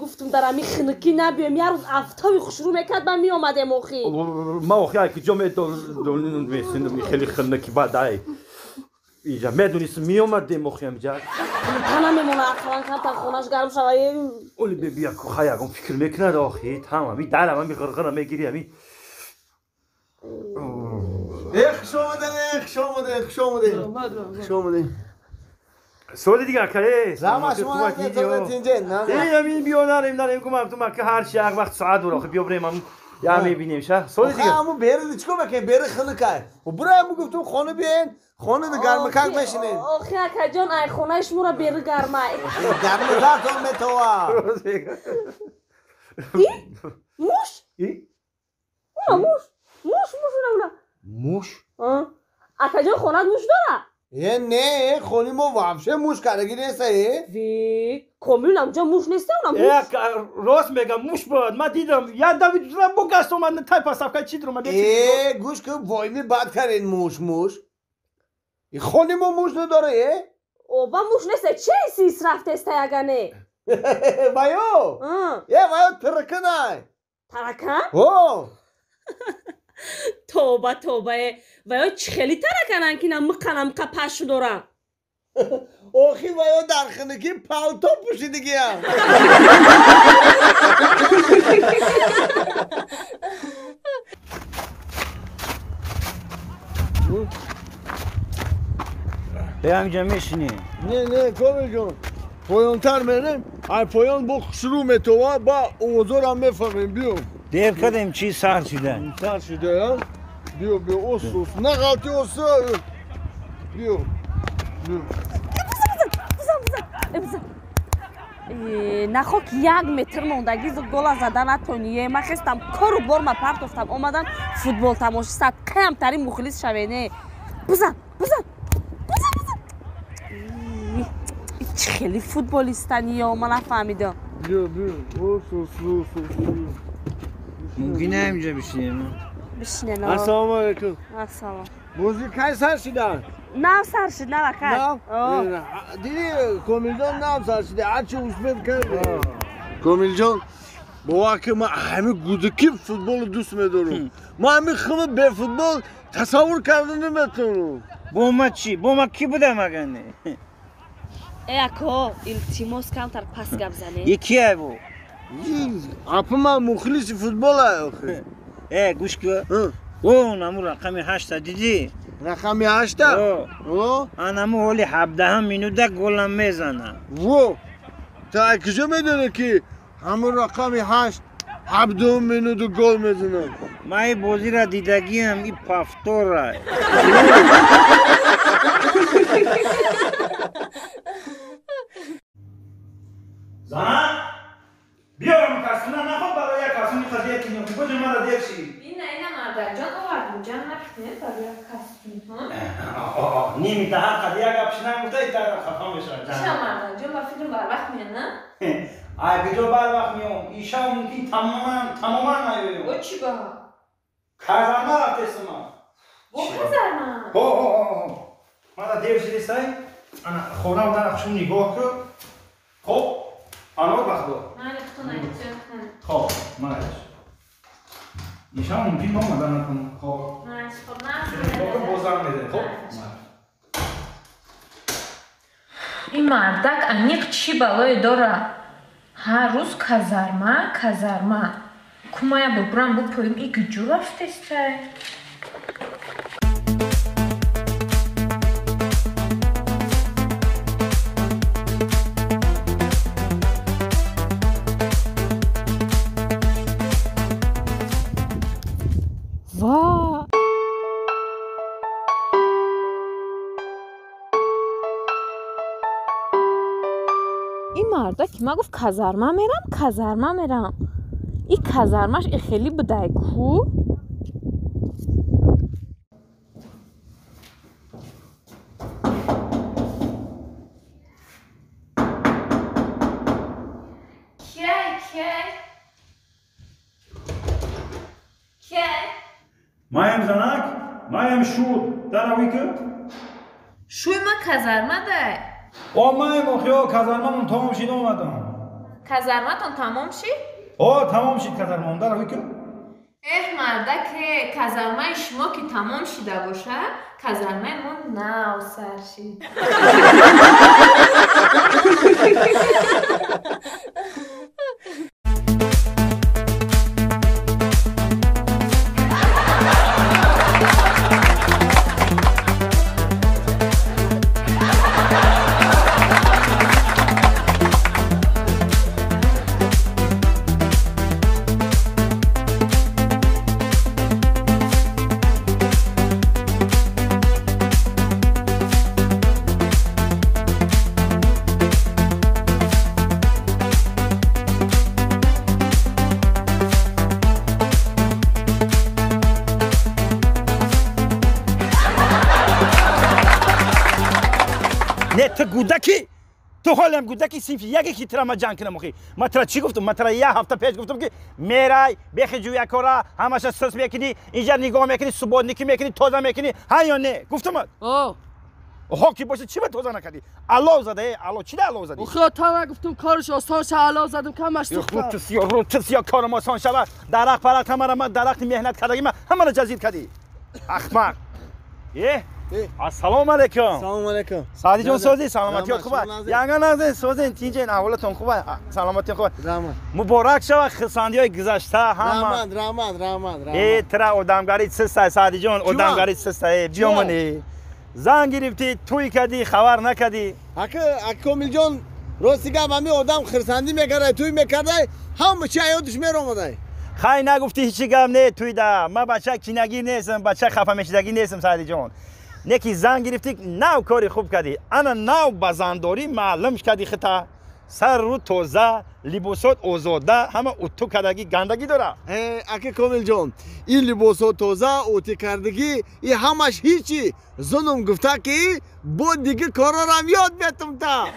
گفتم دارم میخنکی نبیم یه روز افتاوی خوشرو میکرد من میامدم آخی ما آخی که جا میدونم خیلی خنکی بدای اینجا میدونیست میامدم آخی همجا تنم میمونه اخوان کن تا خونش گرم شوی اولی بیا که خیلی فکر میکنه آخی تمام می دلم هم میخرقرم میگیری همی شومده سوال دیگه که زمان شما تینجه نه همین بیا نریم گفتم تو مکه هر چی هر وقت ساعت برو بیا بریم هم یا میبینیم شه سوال دیگه همون بیرون چیکار میکنی بیر خنکای و برای گفتم خانه بیاین خانه ده گرم کک بشینین آخی اکا جان ای خونهش مورا بیر گرمه گرم کارتون میتوا موش اونا موش اونا موش اکا جان خونه موش داره نه خونی ما وابشه موش کرگی نیسته وی کامل همجا موش نیسته اونم موش راست میگم موش بود من دیدم یه دوید رو بگست اومد تای پاسفکای چی درو گوش که وای می بد کردین موش خونی ما موش نداره اوبا موش نیسته چه سیس رفته است یگانه وایو وایو ترکنای ترکن؟ توبه وایو چه خیلی ترکنن که نمکنم قپش دارم اوخی وایو در خنکی پالتو پوشیدگی هم به همینجا میشینی نه کامل جان پایانتر میریم ای پایان با شروع میتوا با اوزور هم میفهمیم بیو دیر کدیم چی سر شده سر شده ها بیو اوس نه غلطی اوس بیو بزن نخو که 1 متر موندگی گل زدن نتونیه من خستم کارو بار ما پرتفتم اومدن فوتبال تماشا صد کم ترین مخلص شوینه بزن خیلی فوتبالیستانی ها من نفهمیدم بیو اوس ممکنه همینجا بشینیم بشینه السلام علیکم السلام بازی کی سر شدن نه سر شد نه بخیر دیدی کامل جان نه سر شده هرچی اسمت کرد کامل جان با که ما همه گودکی فوتبال دوست میدارم ما همه خیلی به فوتبال تصور کردن نمیتونم با ما چی؟ با ما کی بوده مگنه؟ اکو التیماس کمتر پس گپ زنه یکیه بو اپا من مخلص فوتبال ای گوش که اون همون رقم 8 دیدی؟ رقم 8 همون حالی 17 مینوته گلم میزنه تا کجا میدونه که همون رقم 8 17 مینوته گل میزنه من این بازی را دیدگی هم این پافتور را زن بیارم کسونه نخواد برای یک کسونی خدیه کنیم که کجا من را دیر شی اینه مادر جان آوردم جان نکنه برای کسون نیمی تا هر خدیه گپش نگفته ای در خفا میشه چه مادر جان با فیلم بر وقت میاد نه؟ ای کجا بر وقت میام ایشا ممکن تماما نیویم با چی با؟ کازرما رفته استما با کازرما من را دیر شدی سای خونه و درخشون نگاه که خب آنها وقت دو من اختو نگیچه خب مرش ایشا ممکن با مدن نکنم خب مرش خب خب بازم میده خب این مردک انیق چی بلای داره هر روز کازرما کمایا ببرم بپویم ای گجو رفته سته این مردا که ما گفت کازرما میرم این کازرماش خیلی بوده کو کی مایم زنک مایم شود در اوی که شوی ما کازرما ده من مخیا کازارممون تمام شد اومدم. کازارماتون تمام شد؟ تمام شد کازارممون در روی که؟ مردک کازارمای شما که تمام شده باشه کازارمای من نو سر شد. نه تو گودکی تو حالم گودکی صنف یکی که ترا ما جان کنم مخی ما ترا چی گفتم ما ترا یه هفته پیش گفتم که میرای بخی جویا کارا همش سس میکنی اینجا نگاه میکنی صبح نکی میکنی توزا میکنی ها یا نه گفتم کی باشه چی به توزا نکردی الله زده الله چی ده الله زدی خدا نگفتم کارش آسان شه الله زدم کمش تو سیا کار ما آسان شود درخت پرخت همه ما درخت مهنت کردیم همه رو جزید کردی احمق السلام علیکم. سلام علیکم. سعدی جان سوزی سلامتی خوبه. یانگا نازن سوزن تینجن اولتون خوبه. سلامتی خوبه. مبارک شود خرساندیای گذشته همه. رحمت. ترا آدمگاری سست سعدی جان آدمگاری سست بیامونی. زنگ گرفتی توی کردی خبر نکردی. کامل جان راستی گم همه آدم خرساندی میکرده توی میکرده همه چی یادش میرومده. خای نگفتی هیچی گم نه توی ده ما بچه کینگی نیستم بچه خفه میشدگی نیستم سعدی جان. نکی زنگ گرفتی نو کاری خوب کردی انا نو بازانداری معلوم کردی خطا سر رو توزه لباسات آزاده همه اوتو کردگی گندگی داره اکی کامل جان این لباسات توزه اوتی کردگی این همش هیچی زنم گفته که با دیگه کارا رو هم یاد بیتم تا